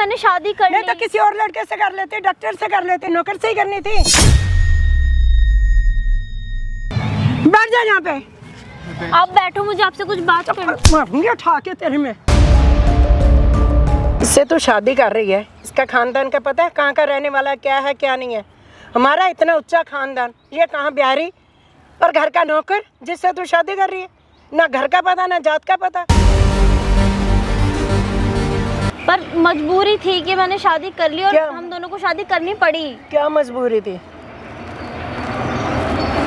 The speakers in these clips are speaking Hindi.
मैंने शादी कर ली। नहीं तो किसी और लड़के से कर लेते, डॉक्टर से कर लेते, नौकर से ही करनी थी। बैठ जा यहाँ पे। आप बैठो, मुझे आपसे कुछ बात करनी। मारूंगी उठा के तेरे में। इससे तू शादी कर रही है, इसका खानदान का पता है कहाँ का रहने वाला है, क्या है क्या नहीं है। हमारा इतना ऊंचा खानदान, ये कहाँ बिहारी और घर का नौकर जिससे तू शादी कर रही है। ना घर का पता ना जात का पता। पर मजबूरी थी कि मैंने शादी कर ली और क्या? हम दोनों को शादी करनी पड़ी। क्या मजबूरी थी,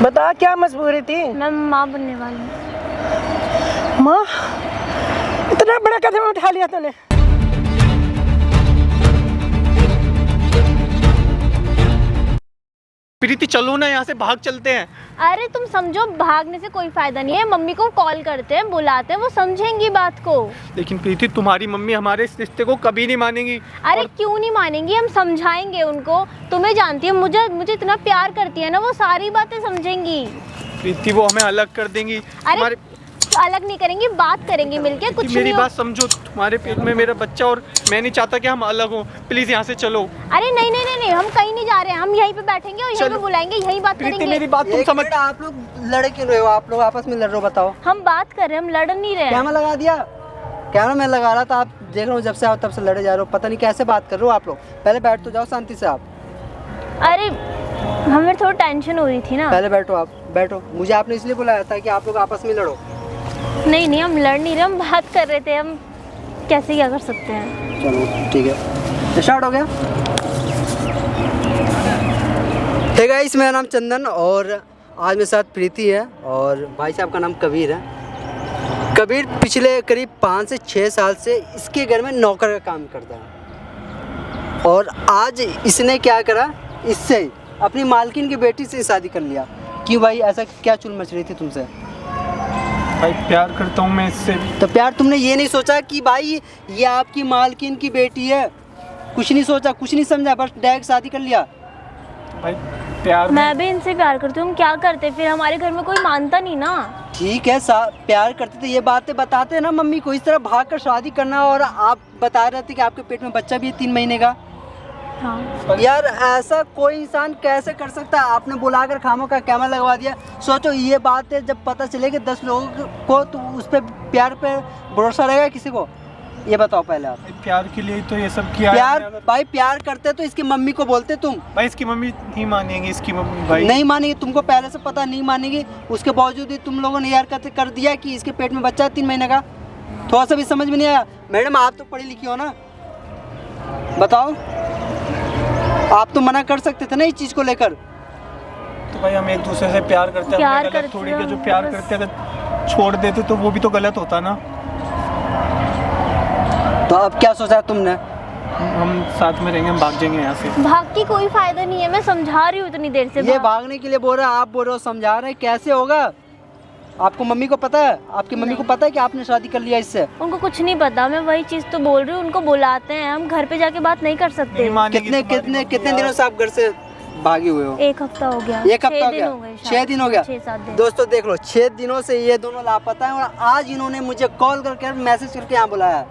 बता क्या मजबूरी थी? मैं माँ बनने वाली हूँ। माँ? इतना बड़ा कदम उठा लिया तूने। प्रीति चलो ना, यहाँ से भाग चलते हैं। अरे तुम समझो, भागने से कोई फायदा नहीं है। मम्मी को कॉल करते हैं, बुलाते हैं, वो समझेंगी बात को। लेकिन प्रीति तुम्हारी मम्मी हमारे इस रिश्ते को कभी नहीं मानेंगी। अरे क्यों नहीं मानेंगी, हम समझाएंगे उनको। तुम्हें जानती है, मुझे इतना प्यार करती है ना, वो सारी बातें समझेंगी। प्रीति वो हमें अलग कर देंगी। अरे अलग नहीं करेंगी, बात करेंगे मिलके। कुछ मेरी नहीं बात समझो, तुम्हारे पेट में मेरा बच्चा और मैं नहीं चाहता कि हम अलग हो। प्लीज यहाँ से चलो। अरे नहीं नहीं नहीं नहीं, हम कहीं नहीं जा रहे हैं। हम यहीं पे बैठेंगे और यहीं पे बुलाएंगे, यहीं बात प्रीति करेंगे। मेरी बात तुम समझ। आप लोग लड़े क्यों रहे हो? आप लोग आपस में लड़ रहे हो, बताओ। हम बात कर रहे हैं, हम लड़ नहीं रहे। कैमरा लगा दिया, कैमरा मैं लगा रहा था, आप देख रहे हो जब से आओ तब से लड़े जा रहे हो। पता नहीं कैसे बात कर रहे हो आप लोग। पहले बैठ तो जाओ शांति से आप। अरे हमें थोड़ी टेंशन हो रही थी ना। पहले बैठो, आप बैठो। मुझे आपने इसलिए बुलाया था कि आप लोग आपस में लड़ो। नहीं नहीं, हम लड़ नहीं रहे, हम बात कर रहे थे। हम कैसे क्या कर सकते हैं। चलो ठीक है, स्टार्ट हो गया। हे गाइस, मेरा नाम चंदन और आज मेरे साथ प्रीति है और भाई साहब का नाम कबीर है। कबीर पिछले करीब 5 से 6 साल से इसके घर में नौकर का काम करता है और आज इसने क्या करा, इससे अपनी मालकिन की बेटी से शादी कर लिया। क्यों भाई, ऐसा क्या चुल मच रही थी तुमसे? भाई प्यार करता हूँ मैं इससे। तो प्यार तुमने ये नहीं सोचा कि भाई ये आपकी मालकिन की बेटी है? कुछ नहीं सोचा, कुछ नहीं समझा, बस डायरेक्ट शादी कर लिया। भाई प्यार मैं भी इनसे प्यार करती हूँ। हम क्या करते, फिर हमारे घर में कोई मानता नहीं ना। ठीक है, प्यार करते थे, ये बातें बताते ना मम्मी को। इस तरह भाग कर शादी करना, और आप बता रहे थे कि आपके पेट में बच्चा भी है 3 महीने का। हाँ। यार ऐसा कोई इंसान कैसे कर सकता है? आपने बुलाकर खामों का कैमरा लगवा दिया। सोचो ये बात है, जब पता चलेगी 10 लोगों को तो उस पर प्यार पे भरोसा रहेगा किसी को? ये बताओ पहले आप। प्यार के लिए तो ये सब किया प्यार है। भाई प्यार करते तो इसकी मम्मी को बोलते तुम। भाई इसकी मम्मी नहीं मानेगी, इसकी मम्मी भाई नहीं मानेगी, तुमको पहले से पता नहीं मानेगी। उसके बावजूद भी तुम लोगों ने ये हरकत कर दिया कि इसके पेट में बच्चा है 3 महीने का। थोड़ा सा भी समझ में नहीं आया? मैडम आप तो पढ़ी लिखी हो ना, बताओ। आप तो मना कर सकते थे ना इस चीज़ को लेकर। तो भाई हम एक दूसरे से प्यार करते हैं, प्यार गलत करते थोड़ी हैं, के जो प्यार बस। करते अगर छोड़ देते तो वो भी तो गलत होता ना। तो अब क्या सोचा तुमने? हम साथ में रहेंगे, हम भाग जाएंगे यहाँ से। भाग की कोई फायदा नहीं है, मैं समझा रही हूँ इतनी देर से। ये भागने के लिए बोल रहा है, आप बोल रहे हो समझा रहे हैं, कैसे होगा? आपको मम्मी को पता है, आपकी मम्मी को पता है कि आपने शादी कर लिया इससे? उनको कुछ नहीं पता, मैं वही चीज़ तो बोल रही हूँ। उनको बुलाते हैं, हम घर पे जाके बात नहीं कर सकते। नहीं मानेगी कितने तुम्हारी कितने मम्मी कितने यार। दिनों से आप घर से भागे हुए हो? 1 हफ्ता हो गया। 1 हफ्ता हो गया? 6 दिन हो गया। 6-7 दिन। दोस्तों देख लो, 6 दिनों से ये दोनों लापता हैं और आज इन्होंने मुझे कॉल करके मैसेज करके यहाँ बुलाया।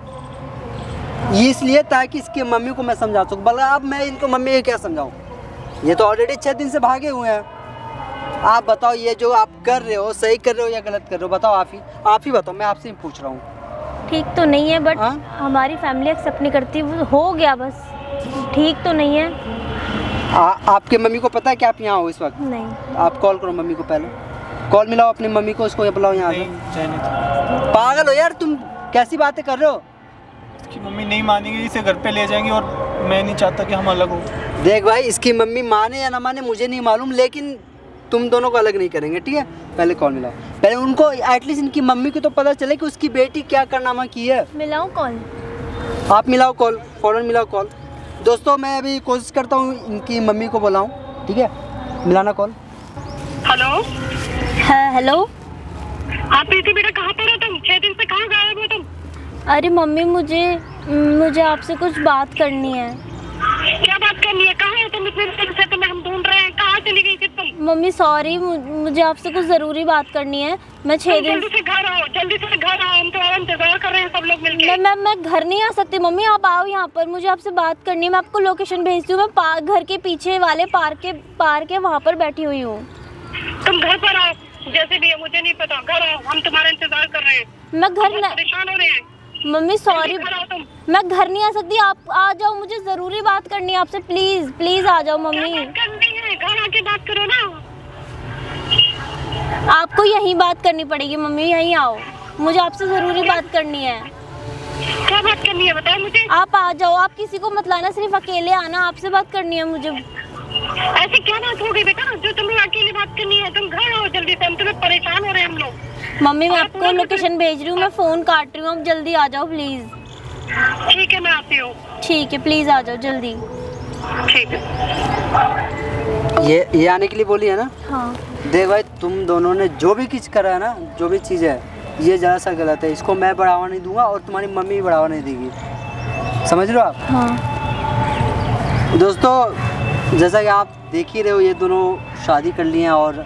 ये इसलिए ताकि इसकी मम्मी को मैं समझा सकूँ। बल्कि अब मैं इनको मम्मी को क्या समझाऊँ? ये तो ऑलरेडी 6 दिन से भागे हुए हैं। आप बताओ, ये जो आप कर रहे हो सही कर रहे हो या गलत कर रहे हो? बताओ, आप ही बताओ, मैं आपसे ही पूछ रहा हूँ। ठीक तो नहीं है, बट हाँ? हमारी फैमिली एक्सेप्ट नहीं करती। वो हो गया बस, ठीक तो नहीं है। आपके मम्मी को पता है कि आप यहाँ हो इस वक्त? नहीं। आप कॉल करो मम्मी को, पहले कॉल मिलाओ अपनी मम्मी को, उसको ये बुलाओ यहाँ से। नहीं जाने दो। पागल हो यार तुम, कैसी बातें कर रहे हो? इसकी मम्मी नहीं मानेगी, इसे घर पे ले जाएंगी और मैं नहीं चाहता कि हम अलग हो। देख भाई, इसकी मम्मी माने या ना माने मुझे नहीं मालूम, लेकिन तुम दोनों को अलग नहीं करेंगे, ठीक है? पहले कॉल मिलाओ, पहले उनको एटलीस्ट इनकी मम्मी को तो पता चले कि उसकी बेटी क्या कारनामा की है। मिलाऊं कॉल? आप मिलाओ कॉल, फौरन मिलाओ कॉल। दोस्तों मैं अभी कोशिश करता हूँ इनकी मम्मी को बुलाऊं, ठीक है? मिलाना कॉल। हेलो। हेलो। हाँ प्रीति बेटा, कहाँ पर हो तुम? 6 दिन से कहाँ गायब हो तुम? अरे मम्मी, मुझे आपसे कुछ बात करनी है। क्या बात करनी है? कहाँ हो तुम? इतने दिन से तुम्हें हम ढूंढ रहे हैं, कहाँ चली गई थी तुम? मम्मी मुझे आपसे कुछ ज़रूरी बात करनी है। मैं 6 दिन जल्दी से घर आओ, जल्दी से घर आओ, हम तुम्हारा इंतजार कर रहे हैं सब लोग मिलके। मैं घर नहीं आ सकती मम्मी, आप आओ यहाँ पर, मुझे आपसे बात करनी है। मैं आपको लोकेशन भेजती हूँ। मैं घर के पीछे वाले पार्क के वहाँ पर बैठी हुई हूँ। तुम घर पर आओ, जैसे भी है मुझे नहीं पता, घर आओ, हम तुम्हारा इंतजार कर रहे हैं। मैं घर बहुत परेशान हो रहे हैं। मम्मी सॉरी, घर आओ तुम। मैं घर नहीं आ सकती, आप आ जाओ, मुझे ज़रूरी बात करनी है आपसे। प्लीज़ प्लीज़ आ जाओ क्या मम्मी। बात करनी है? घर आके बात करो ना। आपको यहीं बात करनी पड़ेगी मम्मी, यहीं आओ, मुझे आपसे ज़रूरी बात करनी है। क्या बात करनी है बताओ मुझे। आप आ जाओ, आप किसी को मत लाना, सिर्फ अकेले आना, आपसे बात करनी है मुझे। ऐसी क्या बात हो गई बेटा जो तुम्हें अकेले बात करनी है? तुम घर आओ जल्दी से, हम तुम्हें परेशान हो रहे हैं हम लोग। मम्मी मैं आपको लोकेशन भेज रही हूँ, मैं फ़ोन काट रही हूँ, आप जल्दी आ जाओ प्लीज़। ठीक है मैं आती हूँ। ठीक है प्लीज़ आ जाओ जल्दी। ठीक है। ये आने के लिए बोली है ना। हाँ देख भाई, तुम दोनों ने जो भी कुछ करा है ना, जो भी चीज़ है, ये ज़रा सा गलत है। इसको मैं बढ़ावा नहीं दूंगा और तुम्हारी मम्मी भी बढ़ावा नहीं देगी, समझ रहे हो आप। हाँ दोस्तों, जैसा कि आप देख ही रहे हो, ये दोनों शादी कर लिए हैं और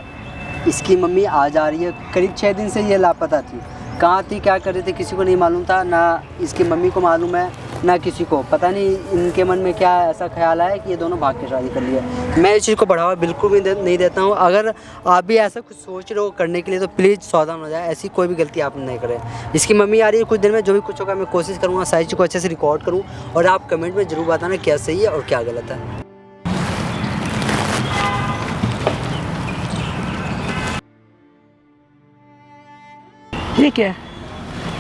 इसकी मम्मी आज आ रही है। करीब 6 दिन से ये लापता थी। कहाँ थी, क्या कर रही थी, किसी को नहीं मालूम था, ना इसकी मम्मी को मालूम है ना किसी को। पता नहीं इनके मन में क्या ऐसा ख्याल आया कि ये दोनों भाग के शादी कर लिए। मैं इस चीज़ को बढ़ावा बिल्कुल भी नहीं देता हूँ। अगर आप भी ऐसा कुछ सोच रहे हो करने के लिए तो प्लीज़ सावधान हो जाए, ऐसी कोई भी गलती आप नहीं करें। इसकी मम्मी आ रही है कुछ दिन में, जो भी कुछ होगा मैं कोशिश करूँगा सारी चीज़ को अच्छे से रिकॉर्ड करूँ और आप कमेंट में ज़रूर बताना क्या सही है और क्या गलत है। ये क्या है?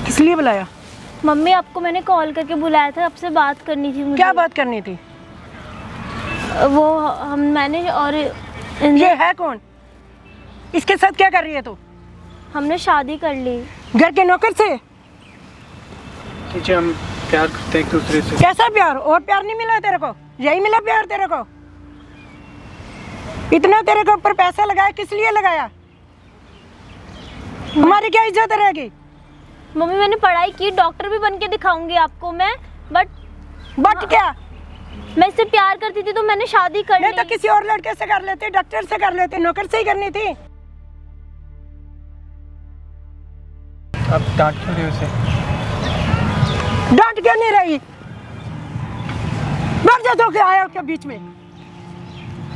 किस लिए बुलाया? मम्मी आपको मैंने कॉल करके बुलाया था, आपसे बात करनी थी मुझे। क्या बात करनी थी? वो मैंने और ये है कौन? इसके साथ क्या कर रही है तू? हमने शादी कर ली। घर के नौकर से? टीचर हम प्यार करते हैं एक दूसरे से। कैसा प्यार? और प्यार नहीं मिला तेरे को? यही मिला प्यार तेरे को? इतना तेरे को ऊपर पैसा लगाया, किस लिए लगाया? हमारी क्या इज्जत रहेगी? मम्मी मैंने पढ़ाई की, डॉक्टर भी बन के दिखाऊंगी आपको मैं, बट क्या? मैं इससे प्यार करती थी तो मैंने शादी कर नहीं ली। तो किसी और लड़के से कर लेते, डॉक्टर से कर लेते, नौकर से ही करनी थी। आप डांट क्यों रहे हो उसे? डांट क्यों नहीं रही? बैठ जा, तो आया उसके बीच में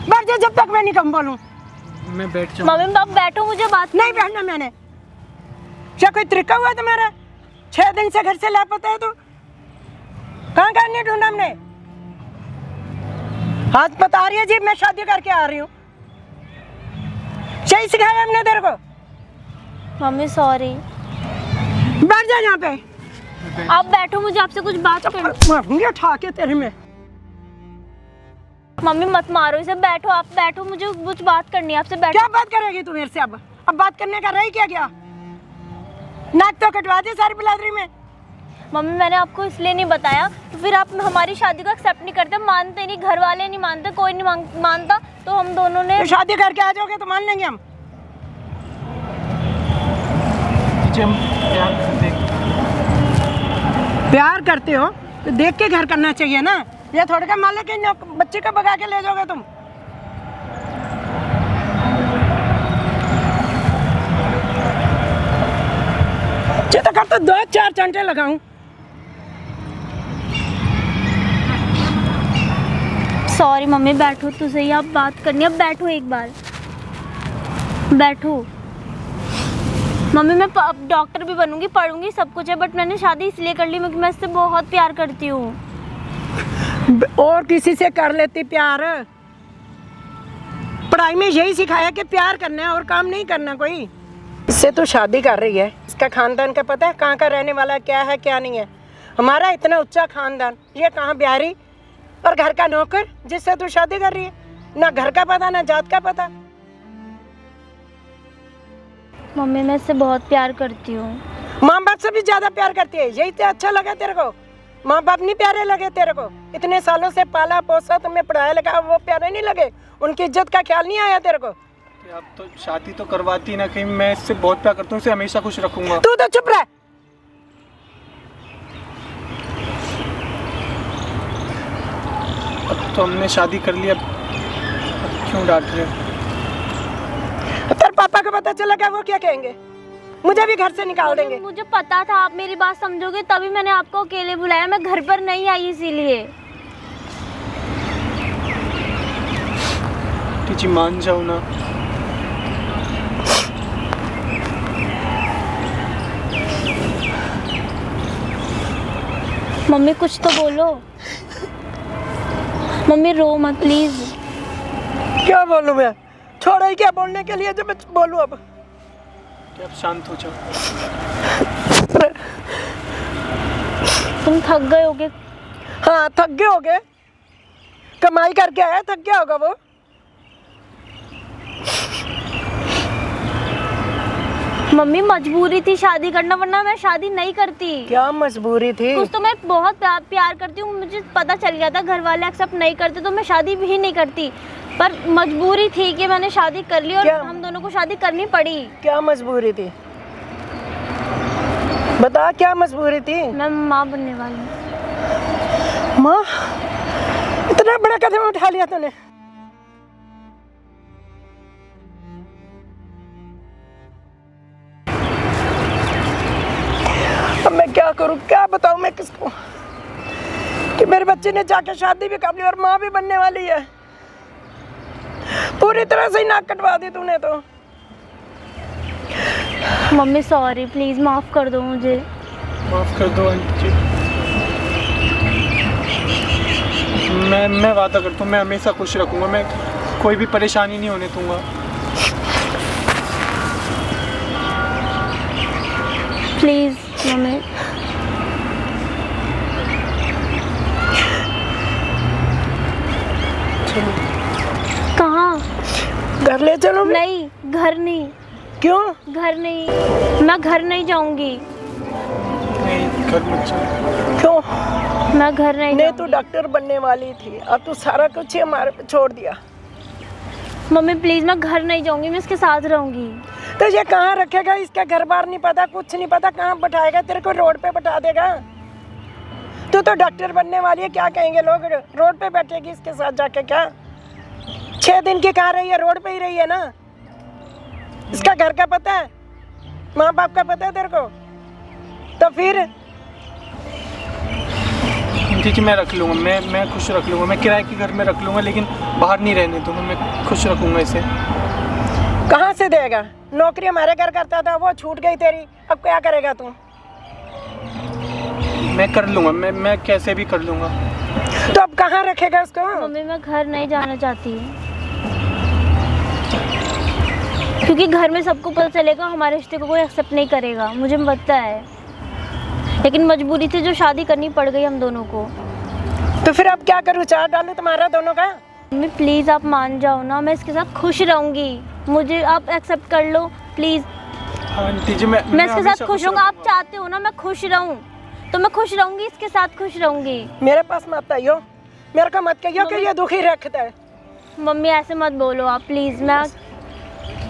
बैठ जा, जब तक मैं नहीं कम बोलूं। मैं बैठ जाऊँ। मम्मी आप बैठो, मुझे बात नहीं बैठना मैंने। क्या कोई तरीका हुआ तुम्हारा? 6 दिन से घर से लापता है तू? कहाँ कहाँ नहीं ढूंढा हमने? हाथ बता रही है जी मैं शादी करके आ रही हूँ। सही सिखाया हमने तेरे को? Mummy sorry. बैठ जा यहाँ पे। आप बैठो, मुझे आपसे कुछ बात करनी। मारूंगी उठा के तेरे में। मम्मी मत मारो इसे, बैठो, आप बैठो, मुझे कुछ बात करनी है आपसे। बैठो। क्या बात करेगी तू मेरे से? अब बात करने का रही क्या? नाक तो कटवा दे सारी बिलादरी में। मम्मी मैंने आपको इसलिए नहीं बताया तो फिर आप हमारी शादी को एक्सेप्ट नहीं करते, मानते नहीं, घर वाले नहीं मानते, कोई नहीं मानता, तो हम दोनों ने तो शादी करके आ जाओगे तो मान लेंगे हम। टीचर हम प्यार करते हैं। प्यार करते हो तो देख के घर करना चाहिए ना। ये थोड़ा का मालिक है, बच्चे को भगा के ले जाओगे तुम। तो कर तो 2-4 चंटे लगाऊं। सॉरी मम्मी, बैठो तो सही, आप बात करनी है। अब बैठो, एक बार बैठो। मम्मी मैं अब डॉक्टर भी बनूंगी, पढ़ूंगी, सब कुछ है, बट मैंने शादी इसलिए कर ली क्योंकि मैं इससे बहुत प्यार करती हूँ। और किसी से कर लेती प्यार? पढ़ाई में यही सिखाया कि प्यार करना है और काम नहीं करना कोई। इससे तो शादी कर रही है, इसका खानदान का पता है कहाँ का रहने वाला, क्या है क्या नहीं है। हमारा इतना ऊंचा खानदान, ये कहाँ बिहारी और घर का नौकर जिससे तू शादी कर रही है। ना घर का पता ना जात का पता। मम्मी मैं इससे बहुत प्यार करती हूँ। माँ बाप से भी ज्यादा प्यार करती है, यही तो अच्छा लगा तेरे को? माँ बाप नहीं प्यारे लगे तेरे को? इतने सालों से पाला पोसा, तुम्हें पढ़ाया लिखा, वो प्यारे नहीं लगे? उनकी इज्जत का ख्याल नहीं आया तेरे को? आप तो शादी तो करवाती ना कहीं। मैं इससे बहुत प्यार करता हूँ, इसे हमेशा खुश रखूंगा। तू तो चुप रह। अब तो हमने शादी कर ली, अब क्यों डांट रहे हो? तेरे पापा को पता चला क्या, वो क्या कहेंगे? मुझे भी घर से निकाल देंगे। मुझे पता था आप मेरी बात समझोगे, तभी मैंने आपको अकेले बुलाया। मैं घर पर नहीं आई इसीलिए। जी मान जाओ ना। मम्मी कुछ तो बोलो। मम्मी रो मत प्लीज। क्या बोलूं मैं? छोड़ो ही क्या बोलने के लिए, जो मैं बोलूं अब। आप शांत हो जाओ। तुम थक गए होगे। हाँ थक गए होगे, कमाई करके आया, थक गया होगा वो। मम्मी मजबूरी थी शादी करना, वरना मैं शादी नहीं करती। क्या मजबूरी थी? कुछ तो मैं बहुत प्यार करती हूँ, मुझे पता चल गया था घर वाले एक्सेप्ट नहीं करते तो मैं शादी भी नहीं करती, पर मजबूरी थी कि मैंने शादी कर ली और हम दोनों को शादी करनी पड़ी। क्या मजबूरी थी? बता क्या मजबूरी थी? मैं माँ बनने वाली हूँ। माँ? इतना बड़ा कदम उठा लिया तूने। अब मैं क्या करूं, क्या बताऊं मैं किसको कि मेरे बच्चे ने जाके शादी भी कर ली और माँ भी बनने वाली है। पूरी तरह से ही नाक कटवा दी तूने तो। मम्मी सॉरी, प्लीज माफ कर दो मुझे। माफ कर दो आंटी जी। मैं वादा करता हूँ मैं हमेशा खुश रखूँगा, मैं कोई भी परेशानी नहीं होने दूँगा। Please mummy. कहाँ? घर ले चलो। नहीं, घर नहीं। क्यों? घर नहीं, मैं घर नहीं जाऊंगी। नहीं घर मत जाओ। क्यों? मैं घर नहीं नहीं, तू जाऊंगी। डॉक्टर बनने वाली थी, अब तू सारा कुछ ही हमारे पे छोड़ दिया। मम्मी प्लीज, मैं घर नहीं जाऊंगी, मैं इसके साथ रहूंगी। तो ये कहाँ रखेगा? इसका घर बार नहीं पता, कुछ नहीं पता, कहाँ बैठाएगा? तेरे को रोड पे बैठा देगा। तू तो डॉक्टर बनने वाली है, क्या कहेंगे लोग? रोड पे बैठेगी इसके साथ जाके? क्या 6 दिन की कहाँ रही है? रोड पे ही रही है ना। इसका घर का पता है, माँ बाप का पता है तेरे को? तो फिर आंटी जी मैं रख लूँगा, मैं खुश रख लूँगा, मैं किराए के घर में रख लूँगा, लेकिन बाहर नहीं रहने दूँगा, मैं खुश रखूँगा इसे। कहाँ से देगा? नौकरी हमारे घर करता था, वो छूट गई तेरी, अब क्या करेगा तू? मैं कर लूँगा, मैं कैसे भी कर लूँगा। तो अब कहाँ रखेगा उसको? मम्मी मैं घर नहीं जाना चाहती, क्योंकि घर में सबको पता चलेगा हमारे रिश्ते को कोई एक्सेप्ट नहीं करेगा, मुझे पता है। लेकिन मजबूरी थी जो शादी करनी पड़ गई हम दोनों को। तो फिर अब क्या करूँ? चार डालूं तुम्हारा दोनों का? मम्मी प्लीज़ आप मान जाओ ना, मैं इसके साथ खुश रहूँगी, मुझे आप एक्सेप्ट कर लो प्लीज़। आंटी जी मैं इसके साथ खुश रहूँगा। आप चाहते हो ना मैं खुश रहूँ, तो मैं खुश रहूँगी, इसके साथ खुश रहूँगी। मेरे पास मत आइयो, मेरे को मत कहियो कि ये दुखी रखता है। मम्मी ऐसे मत बोलो आप प्लीज़। मैं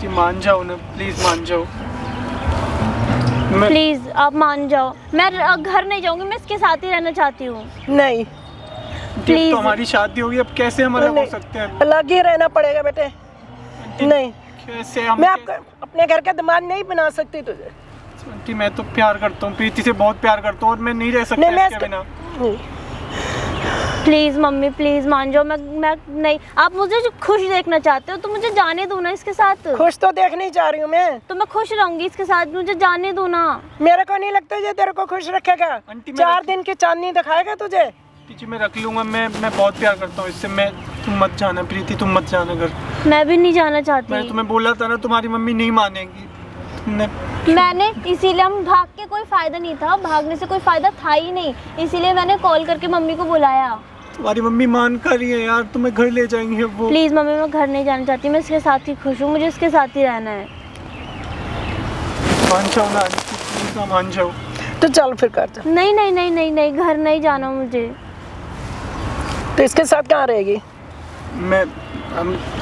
जी मान जाओ ना, प्लीज़ मान जाओ। प्लीज़ आप मान जाओ, मैं घर नहीं जाऊँगी, मैं इसके साथ ही रहना चाहती हूँ। नहीं प्लीज। तो हमारी शादी होगी, अब कैसे हम अलग हो सकते हैं? अलग ही रहना पड़ेगा बेटे। नहीं कैसे हम? मैं अपने घर का दिमाग नहीं बना सकती तुझे। आंटी मैं तो प्यार करता हूँ, प्रीति से बहुत प्यार करता हूँ और मैं नहीं रह सकता नहीं, इसके बिना। प्लीज़ मम्मी प्लीज़ मान जाओ। मैं नहीं, आप मुझे जो खुश देखना चाहते हो तो मुझे जाने दो ना इसके साथ। खुश तो देख नहीं चाह रही हूँ मैं, तो मैं खुश रहूंगी इसके साथ, मुझे जाने दो ना। मेरे को नहीं लगता ये तेरे को खुश रखेगा। आंटी, 4 दिन की चांदनी दिखाएगा तुझे। जी मैं रख लूँगा, मैं बहुत प्यार करता हूँ इससे। तुम मत जाना प्रीति, तुम मत जाना घर। मैं भी नहीं जाना चाहती। मैंने तुम्हें बोला था ना, तुम्हारी मम्मी नहीं मानेगी। मैंने इसीलिए, हम भाग के कोई फ़ायदा नहीं था, भागने से कोई फ़ायदा था ही नहीं, इसीलिए मैंने कॉल करके मम्मी को बुलाया। तुम्हारी मम्मी मान कर रही है यार, तुम्हें घर ले जाएंगे वो। प्लीज़ मम्मी मैं घर नहीं जाना चाहती, मैं इसके साथ ही खुश हूँ, मुझे इसके साथ ही रहना है। मान जाओ ना प्लीज, ना मान जाओ। तो चल फिर कर जा। नहीं नहीं नहीं नहीं नहीं, घर नहीं जाना मुझे। तो इसके साथ कहाँ रहेगी?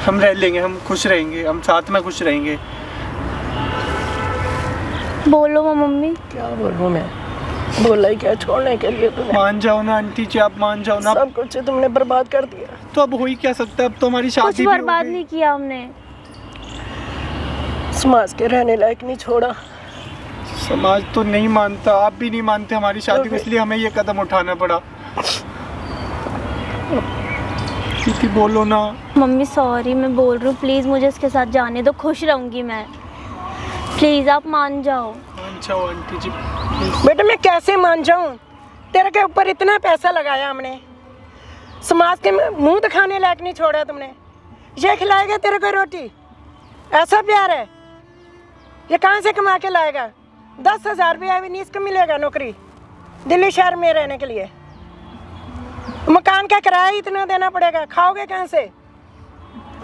हम रह लेंगे, हम खुश रहेंगे, हम साथ में खुश रहेंगे। बोलो मम्मी। क्या बोलूँ मैं? बोला ही क्या छोड़ने के लिए तूने? मान जाओ ना आंटी जी, आप मान जाओ ना। सब कुछ तुमने बर्बाद कर दिया। तो अब हो ही क्या सकता है, अब तो हमारी कुछ शादी भी बर्बाद हो गई। नहीं किया हमने। समाज के रहने लायक नहीं छोड़ा। समाज तो नहीं मानता, आप भी नहीं मानते हमारी शादी को, इसलिए हमें ये कदम उठाना पड़ा। प्रीति बोलो ना। मम्मी सॉरी, मैं बोल रही हूँ, प्लीज़ मुझे इसके साथ जाने दो, खुश रहूँगी मैं, प्लीज़ आप मान जाओ। मान जाओ आंटी जी। बेटा मैं कैसे मान जाऊँ, तेरे के ऊपर इतना पैसा लगाया हमने, समाज के मुंह दिखाने लायक नहीं छोड़ा तुमने। ये खिलाएगा तेरे को रोटी, ऐसा प्यार है? ये कहाँ से कमा के लाएगा? 10,000 रुपया भी नहीं इसको मिलेगा नौकरी दिल्ली शहर में रहने के लिए। मकान का किराया इतना देना पड़ेगा, खाओगे कहाँ से?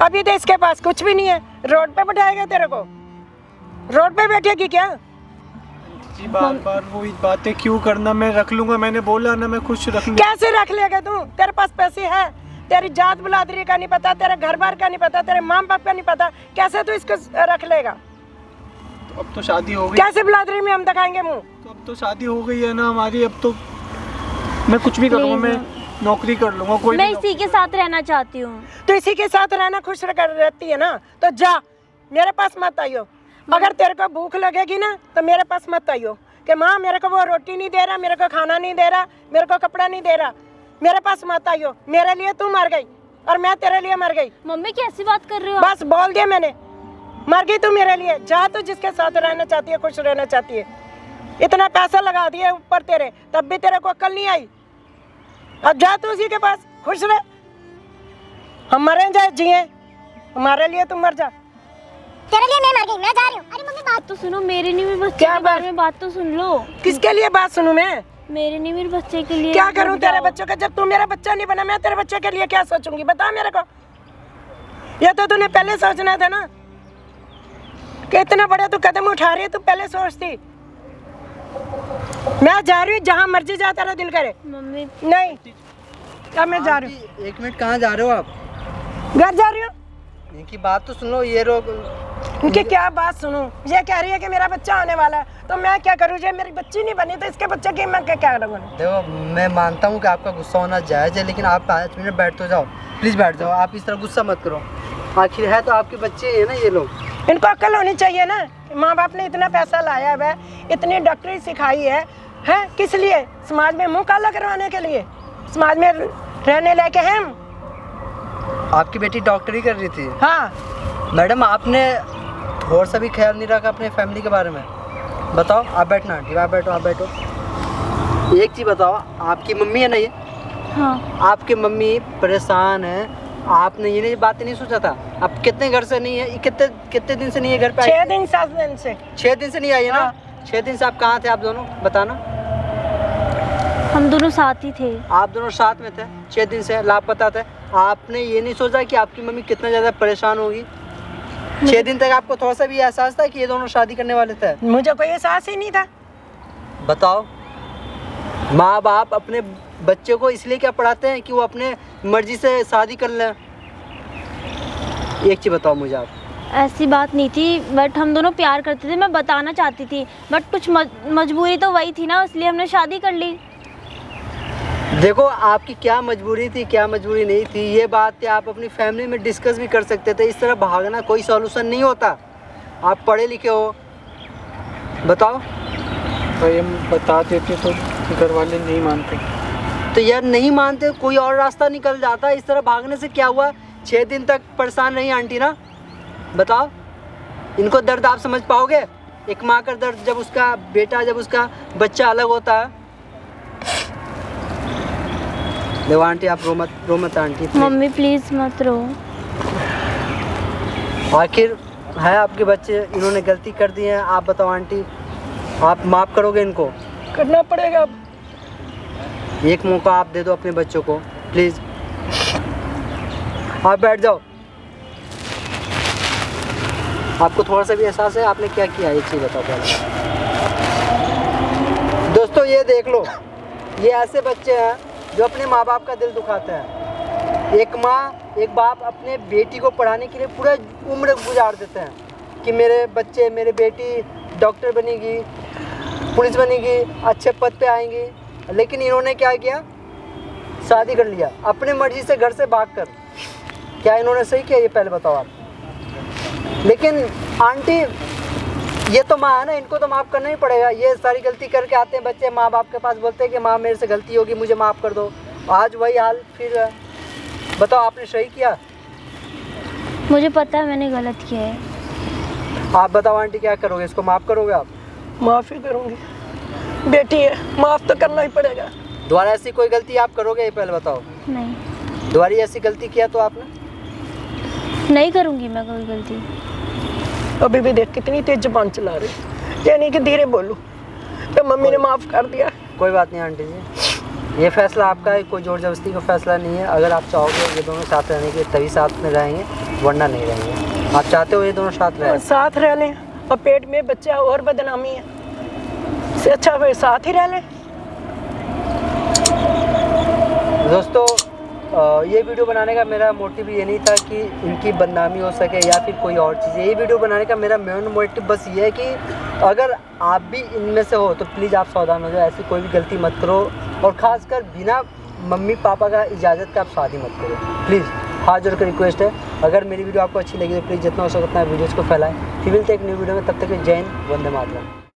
अभी तो इसके पास कुछ भी नहीं है, रोड पे बैठाएगा तेरे को? रोड पे बैठेगी क्या? जी बार बार वही बातें क्यों करना, मैं रख लूंगा, मैंने बोला ना मैं खुश रख लूंगा। कैसे रख लेगा तू? तेरे पास पैसे है, तेरी जात बिरादरी का नहीं पता, तेरे घर बार का नहीं पता, तेरे माँ बाप का नहीं पता, कैसे तू इसको रख लेगा? तो अब तो शादी हो गई, कैसे बिरादरी में हम दिखाएंगे मुंह? तो अब तो शादी हो गई है ना हमारी, अब तो मैं कुछ भी करूँगा, मैं नौकरी कर लूंगा, कोई मैं भी इसी के साथ रहना चाहती हूँ। तो इसी के साथ रहना खुश रहती है ना, तो जा, मेरे पास मत आइयो। अगर तेरे को भूख लगेगी ना तो मेरे पास मत आइयो कि माँ मेरे को वो रोटी नहीं दे रहा, मेरे को खाना नहीं दे रहा, मेरे को कपड़ा नहीं दे रहा, मेरे पास मत आइयो। मेरे लिए तू मर गई और मैं तेरे लिए मर गई। मम्मी कैसी बात कर रही हो? बस बोल दिया मैंने, मर गई तू मेरे लिए। जा तू जिसके साथ रहना चाहती है, खुश रहना चाहती है। इतना पैसा लगा दिया ऊपर तेरे, तब भी तेरे को अक्ल नहीं आई। अब जा तू उसी के पास, खुश रह। हम मरे जाए जिए, हमारे लिए तू मर जा। तेरे लिए मैं मर गई, मैं जा रही हूँ। अरे मम्मी बात तो सुनो, मेरे नहीं, मेरे बच्चे क्या के बारे में बात तो सुन लो। किसके लिए बात सुनूं मैं? मेरे नहीं, मेरे बच्चे के लिए। क्या करूं तेरे बच्चों का? जब तू मेरा बच्चा नहीं बना, मैं तेरे बच्चे के लिए क्या सोचूंगी? बता मेरे को। ये तो तूने पहले सोचना था ना कि इतना बड़ा तू कदम उठा रही है, तू पहले सोचती। मैं जा रही हूँ, जहाँ मर्जी जा, तेरा दिल करे। मम्मी नहीं, अब मैं जा रही हूँ। एक मिनट, कहाँ जा रहे हो आप? घर जा रही हूँ। इनकी बात तो सुनो, ये लोग इनकी क्या बात सुनूं? ये कह रही है कि मेरा बच्चा आने वाला है, तो मैं क्या करूँ? ये मेरी बच्ची नहीं बनी तो इसके बच्चे की मैं क्या करूँ? देखो, मैं मानता हूँ कि आपका गुस्सा होना जायज़ है, लेकिन आप 5 मिनट बैठ तो जाओ, प्लीज़ बैठ जाओ। आप इस तरह गुस्सा मत करो, आखिर है तो आपके बच्चे हैं ना ये लोग। इनको अक्ल होनी चाहिए ना। माँ बाप ने इतना पैसा लाया है, इतनी डॉक्टरी सिखाई है किस लिए? समाज में मुंह काला करवाने के लिए? समाज में रहने लायक हैं हम? आपकी बेटी डॉक्टरी कर रही थी? हाँ। मैडम, आपने थोड़ा सा भी ख्याल नहीं रखा अपने फैमिली के बारे में? बताओ। आप बैठना आंटी, आप बैठो, आप बैठो। एक चीज़ बताओ, आपकी मम्मी है ना ये? हाँ। आपकी मम्मी परेशान है, आपने ये बातें नहीं सोचा था? आप कितने घर से नहीं है, कितने दिन से नहीं है घर पे? 6 दिन 7 दिन से। 6 दिन से नहीं आई है ना? 6 दिन से आप कहाँ थे आप दोनों, बताना। हम दोनों साथ ही थे। आप दोनों साथ में थे, 6 दिन से लापता थे। आपने ये नहीं सोचा कि आपकी मम्मी कितना ज़्यादा परेशान होगी? 6 दिन तक आपको थोड़ा सा भी एहसास था कि ये दोनों शादी करने वाले थे? मुझे कोई एहसास ही नहीं था। बताओ, माँ बाप अपने बच्चे को इसलिए क्या पढ़ाते हैं कि वो अपने मर्जी से शादी कर लें? एक चीज़ बताओ मुझे आप। ऐसी बात नहीं थी, बट हम दोनों प्यार करते थे, मैं बताना चाहती थी, बट कुछ मजबूरी तो वही थी ना, इसलिए हमने शादी कर ली। देखो, आपकी क्या मजबूरी थी, क्या मजबूरी नहीं थी, ये बात आप अपनी फैमिली में डिस्कस भी कर सकते थे। इस तरह भागना कोई सॉल्यूशन नहीं होता। आप पढ़े लिखे हो, बताओ। भाई हम बता देते तो घर वाले नहीं मानते। तो यार नहीं मानते, कोई और रास्ता निकल जाता। इस तरह भागने से क्या हुआ? 6 दिन तक परेशान रही आंटी ना। बताओ, इनको दर्द आप समझ पाओगे? एक माँ का दर्द, जब उसका बेटा, जब उसका बच्चा अलग होता है। देखो आंटी, आप रो मत आंटी। मम्मी प्लीज़ मत रो। आखिर है आपके बच्चे, इन्होंने गलती कर दी है। आप बताओ आंटी, आप माफ़ करोगे इनको? करना पड़ेगा। एक मौका आप दे दो अपने बच्चों को, प्लीज़। आप बैठ जाओ। आपको थोड़ा सा भी एहसास है आपने क्या किया? एक चीज़ बताओ पहले। दोस्तों ये देख लो, ये ऐसे बच्चे हैं जो अपने माँ बाप का दिल दुखाते हैं। एक माँ, एक बाप अपने बेटी को पढ़ाने के लिए पूरा उम्र गुजार देते हैं कि मेरे बच्चे, मेरी बेटी डॉक्टर बनेगी, पुलिस बनेगी, अच्छे पद पे आएंगी। लेकिन इन्होंने क्या किया? शादी कर लिया अपने मर्जी से, घर से भागकर। क्या इन्होंने सही किया? ये पहले बताओ आप। लेकिन आंटी, ये तो माँ है ना, इनको तो माफ़ करना ही पड़ेगा। ये सारी गलती करके आते हैं बच्चे, माँ बाप के पास बोलते हैं कि माँ मेरे से गलती होगी, मुझे माफ़ कर दो। आज वही हाल फिर है। बताओ आपने सही किया? मुझे पता है मैंने गलत किया है। आप बताओ आंटी, क्या करोगे? इसको माफ़ करोगे आप? माफ़ी करूँगी, बेटी है, माफ़ तो करना ही पड़ेगा। दोबारा ऐसी कोई गलती आप करोगे? ये पहले बताओ। नहीं, दोबारा ऐसी गलती किया तो आपने? नहीं करूँगी मैं कोई गलती। अभी भी देख कितनी तेज जुबान चला रही, यानी कि धीरे बोलूँ तो मम्मी ने माफ़ कर दिया। कोई बात नहीं आंटी जी, ये फैसला आपका है, कोई ज़ोर ज़बरदस्ती का फैसला नहीं है। अगर आप चाहोगे ये दोनों साथ रहने के तभी साथ में रहेंगे, वरना नहीं रहेंगे। आप चाहते हो ये दोनों साथ रहें? साथ रह लें और पेट में बच्चा और बदनामी है, इससे अच्छा वे साथ ही रह लें। दोस्तों ये वीडियो बनाने का मेरा मोटिव ये नहीं था कि इनकी बदनामी हो सके या फिर कोई और चीज़। ये वीडियो बनाने का मेरा मेन मोटिव बस ये है कि अगर आप भी इनमें से हो तो प्लीज़ आप सावधान हो जाओ, ऐसी कोई भी गलती मत करो, और ख़ासकर बिना मम्मी पापा का इजाज़त का आप शादी मत करो प्लीज़। हाथ जोड़ कर रिक्वेस्ट है। अगर मेरी वीडियो आपको अच्छी लगी तो प्लीज़ जितना हो सके उतना वीडियोज़ को फैलाएं। फिर मिलते हैं एक न्यू वीडियो में, तब तक जय हिंद, वंदे मातरम।